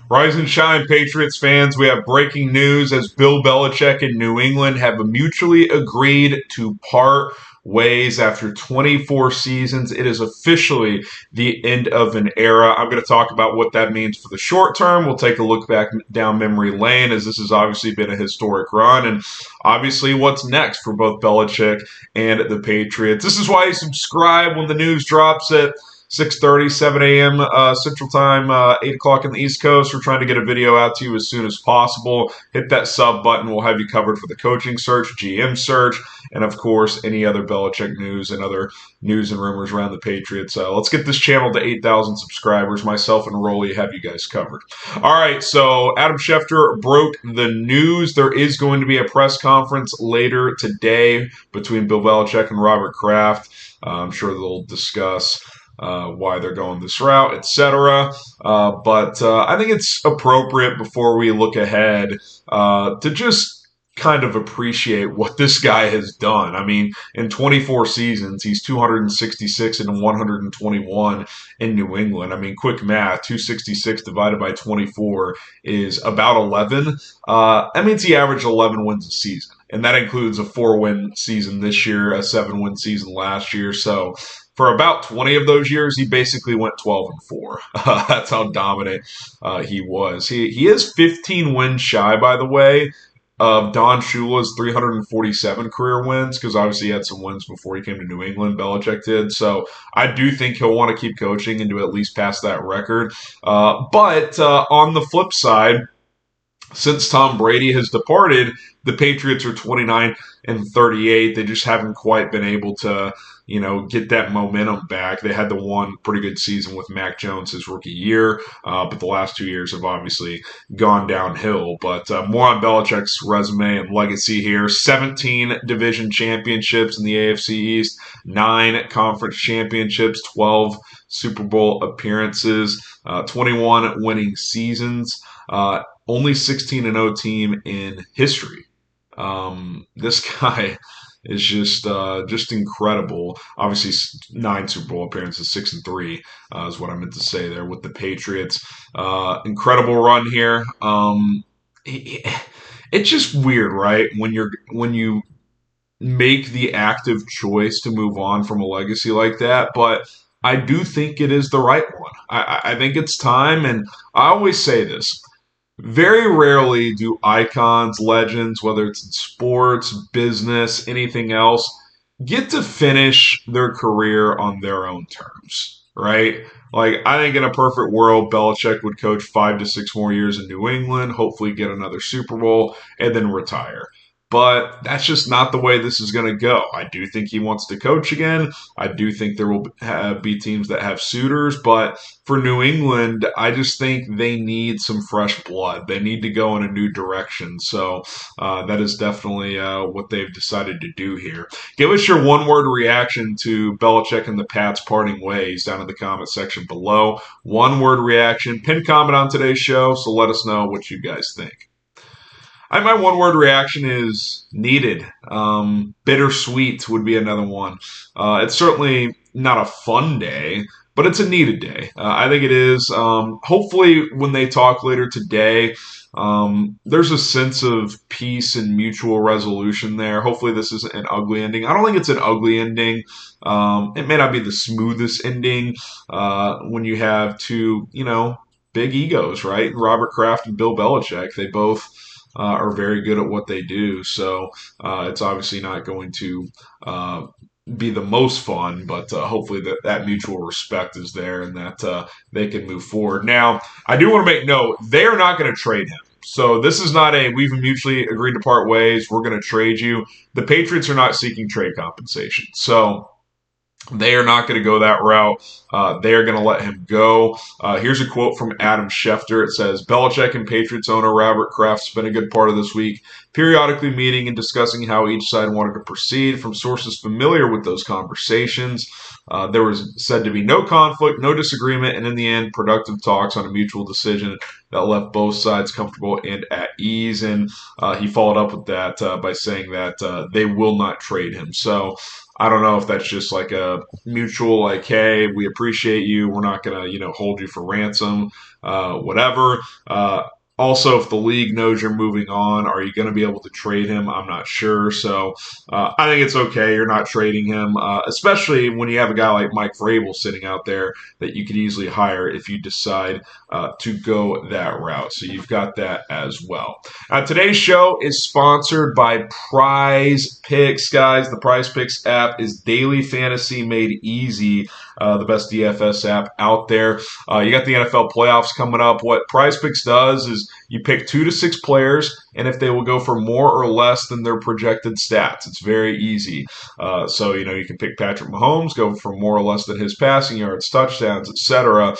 Rise and shine, Patriots fans. We have breaking news as Bill Belichick and New England have mutually agreed to part ways after 24 seasons. It is officially the end of an era. I'm going to talk about what that means for the short term. We'll take a look back down memory lane as this has obviously been a historic run, and obviously what's next for both Belichick and the Patriots. This is why you subscribe when the news drops at 6:30, 7 a.m. Central Time, 8 o'clock in the East Coast. We're trying to get a video out to you as soon as possible. Hit that sub button. We'll have you covered for the coaching search, GM search, and, of course, any other Belichick news and other news and rumors around the Patriots. Let's get this channel to 8,000 subscribers. Myself and Rolly have you guys covered. All right, so Adam Schefter broke the news. There is going to be a press conference later today between Bill Belichick and Robert Kraft. I'm sure they'll discuss why they're going this route, etc. But I think it's appropriate before we look ahead to just kind of appreciate what this guy has done. I mean, in 24 seasons, he's 266 and 121 in New England. I mean, quick math, 266 divided by 24 is about 11. That means he averaged 11 wins a season. And that includes a 4-win season this year, a 7-win season last year. So for about 20 of those years, he basically went 12-4. That's how dominant he was. He is 15 wins shy, by the way, of Don Shula's 347 career wins, because obviously he had some wins before he came to New England, Belichick did. So I do think he'll want to keep coaching and to at least pass that record. But on the flip side, since Tom Brady has departed, the Patriots are 29 and 38. They just haven't quite been able to, get that momentum back. They had the one pretty good season with Mac Jones his rookie year, but the last 2 years have obviously gone downhill. But more on Belichick's resume and legacy here. 17 division championships in the AFC East, 9 conference championships, 12 Super Bowl appearances, 21 winning seasons. Only 16-0 team in history. This guy is just incredible. Obviously, 9 Super Bowl appearances, 6-3 is what I meant to say there with the Patriots. Incredible run here. It's just weird, right? When you make the active choice to move on from a legacy like that, but I do think it is the right one. I think it's time, and I always say this. Very rarely do icons, legends, whether it's in sports, business, anything else, get to finish their career on their own terms, right? Like, I think in a perfect world, Belichick would coach 5 to 6 more years in New England, hopefully get another Super Bowl, and then retire. But that's just not the way this is going to go. I do think he wants to coach again. I do think there will be teams that have suitors. But for New England, I just think they need some fresh blood. They need to go in a new direction. So that is definitely what they've decided to do here. Give us your one-word reaction to Belichick and the Pats parting ways down in the comment section below. One-word reaction. Pin comment on today's show, so let us know what you guys think. My one-word reaction is needed. Bittersweet would be another one. It's certainly not a fun day, but it's a needed day. I think it is. Hopefully, when they talk later today, there's a sense of peace and mutual resolution there. Hopefully, this isn't an ugly ending. I don't think it's an ugly ending. It may not be the smoothest ending when you have two, big egos, right? Robert Kraft and Bill Belichick. They both are very good at what they do. So it's obviously not going to be the most fun, but hopefully that mutual respect is there and that they can move forward. Now, I do want to make note, they are not going to trade him. So this is not we've mutually agreed to part ways, we're going to trade you. The Patriots are not seeking trade compensation. So they are not going to go that route. They are going to let him go. Here's a quote from Adam Schefter. It says, Belichick and Patriots owner Robert Kraft spent a good part of this week periodically meeting and discussing how each side wanted to proceed. From sources familiar with those conversations, there was said to be no conflict, no disagreement, and in the end, productive talks on a mutual decision that left both sides comfortable and at ease. And he followed up with that by saying that they will not trade him. So I don't know if that's just like a mutual, like, hey, we appreciate you. We're not going to, hold you for ransom, whatever. Also, if the league knows you're moving on, are you going to be able to trade him? I'm not sure. So I think it's okay. You're not trading him, especially when you have a guy like Mike Vrabel sitting out there that you could easily hire if you decide to go that route. So you've got that as well. Today's show is sponsored by Prize Picks, guys. The Prize Picks app is daily fantasy made easy. The best DFS app out there. You got the NFL playoffs coming up. What Prize Picks does is you pick 2 to 6 players, and if they will go for more or less than their projected stats, it's very easy. So you can pick Patrick Mahomes, go for more or less than his passing yards, touchdowns, etc.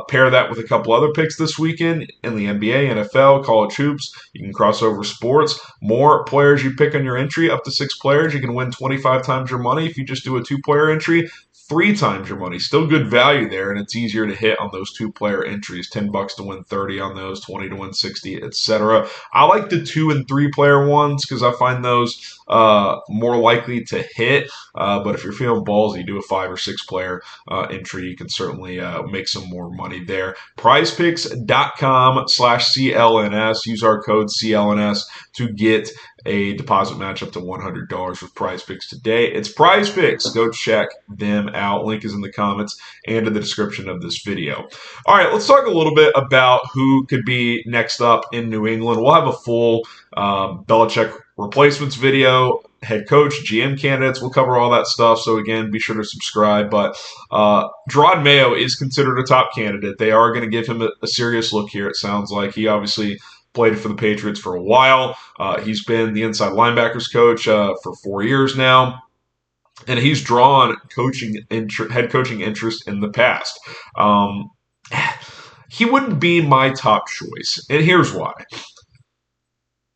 Pair that with a couple other picks this weekend in the NBA, NFL, college hoops. You can cross over sports. More players you pick on your entry, up to 6 players, you can win 25 times your money. If you just do a 2-player entry, 3 times your money. Still good value there, and it's easier to hit on those 2-player entries. $10 to win 30 on those, 20 to win 60, etc. I like the 2 and 3-player ones because I find those more likely to hit. But if you're feeling ballsy, do a 5 or 6-player entry. You can certainly make some more money there. PrizePicks.com/CLNS. Use our code CLNS to get a deposit match up to $100 with Prize Picks today. It's Prize Picks. Go check them out. Link is in the comments and in the description of this video. All right, let's talk a little bit about who could be next up in New England. We'll have a full Belichick replacements video, head coach, GM candidates. We'll cover all that stuff. So again, be sure to subscribe. But Jerod Mayo is considered a top candidate. They are going to give him a serious look here, it sounds like. He obviously played for the Patriots for a while. He's been the inside linebackers coach for 4 years now. And he's drawn head coaching interest in the past. He wouldn't be my top choice. And here's why.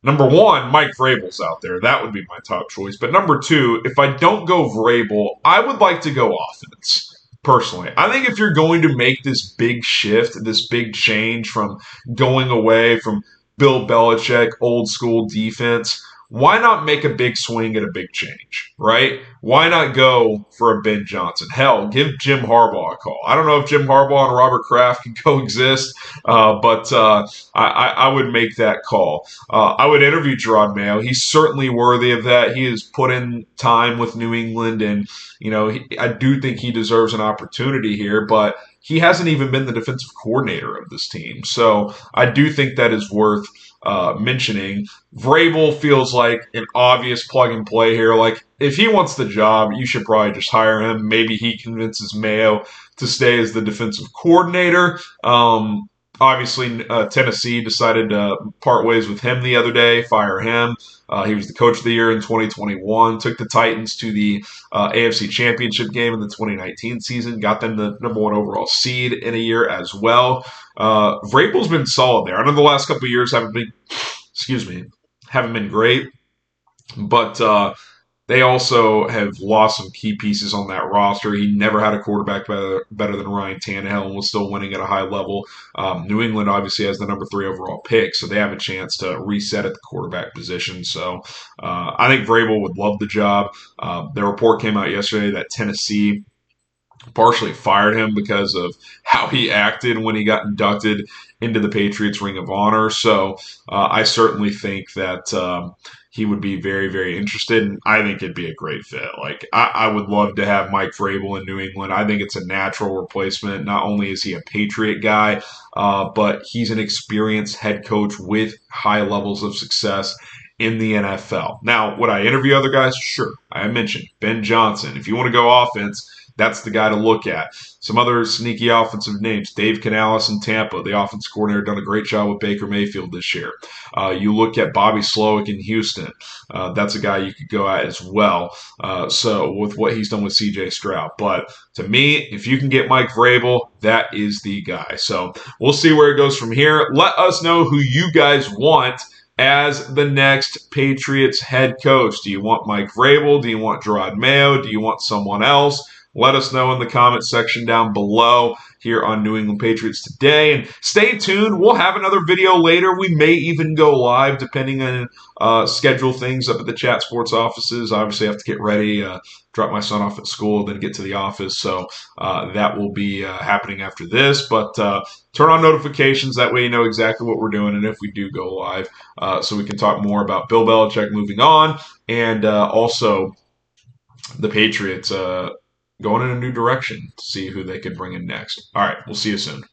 Number 1, Mike Vrabel's out there. That would be my top choice. But number 2, if I don't go Vrabel, I would like to go offense. Personally, I think if you're going to make this big shift, this big change from going away from Bill Belichick, old school defense, why not make a big swing at a big change, right? Why not go for a Ben Johnson? Hell, give Jim Harbaugh a call. I don't know if Jim Harbaugh and Robert Kraft can coexist, but I would make that call. I would interview Jerod Mayo. He's certainly worthy of that. He has put in time with New England, and I do think he deserves an opportunity here, but he hasn't even been the defensive coordinator of this team. So I do think that is worth mentioning. Vrabel feels like an obvious plug and play here. Like, if he wants the job, you should probably just hire him. Maybe he convinces Mayo to stay as the defensive coordinator. Obviously, Tennessee decided to part ways with him the other day, fire him. He was the coach of the year in 2021, took the Titans to the AFC Championship game in the 2019 season, got them the number 1 overall seed in a year as well. Vrabel's been solid there. I know the last couple of years haven't been great, but they also have lost some key pieces on that roster. He never had a quarterback better than Ryan Tannehill and was still winning at a high level. New England obviously has the number 3 overall pick, so they have a chance to reset at the quarterback position. So I think Vrabel would love the job. The report came out yesterday that Tennessee partially fired him because of how he acted when he got inducted into the Patriots Ring of Honor. So I certainly think that he would be very, very interested, and I think it'd be a great fit. Like, I would love to have Mike Vrabel in New England. I think it's a natural replacement. Not only is he a Patriot guy, but he's an experienced head coach with high levels of success in the NFL. Now, would I interview other guys? Sure. I mentioned Ben Johnson. If you want to go offense, that's the guy to look at. Some other sneaky offensive names. Dave Canales in Tampa, the offensive coordinator, done a great job with Baker Mayfield this year. You look at Bobby Slowick in Houston. That's a guy you could go at as well. So with what he's done with C.J. Stroud. But to me, if you can get Mike Vrabel, that is the guy. So we'll see where it goes from here. Let us know who you guys want as the next Patriots head coach. Do you want Mike Vrabel? Do you want Jerod Mayo? Do you want someone else? Let us know in the comment section down below here on New England Patriots Today. And stay tuned. We'll have another video later. We may even go live depending on schedule things up at the Chat Sports offices. Obviously, I have to get ready, drop my son off at school, then get to the office. So that will be happening after this. But turn on notifications. That way you know exactly what we're doing and if we do go live. So we can talk more about Bill Belichick moving on and also the Patriots going in a new direction to see who they could bring in next. All right, we'll see you soon.